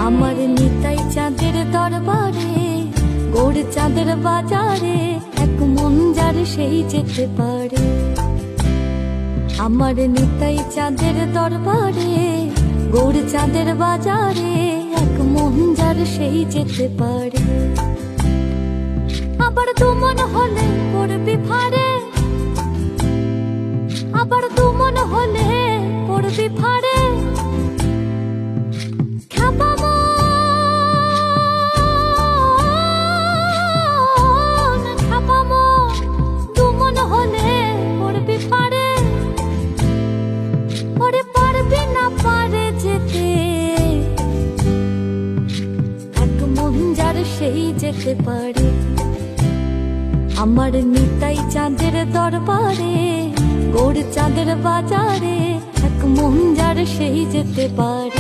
আমার নিতাই চাঁদের দরবারে, গৌর চাঁদের বাজারে, এক মন যার সেই যেতে পারে। আমার নিতাই চাঁদের দরবারে, গৌর চাঁদের বাজারে, এক মন যার সেই যেতে পারে। আবার দু মন হলে পড়বি ফাড়ে, আবার দু মন হলে পড়বি ফাড়ে। সেই যেতে পারে। আমার নিতাই চাঁদের দরবারে, গৌর চাঁদের বাজারে, এক মন যার সেই যেতে পারে।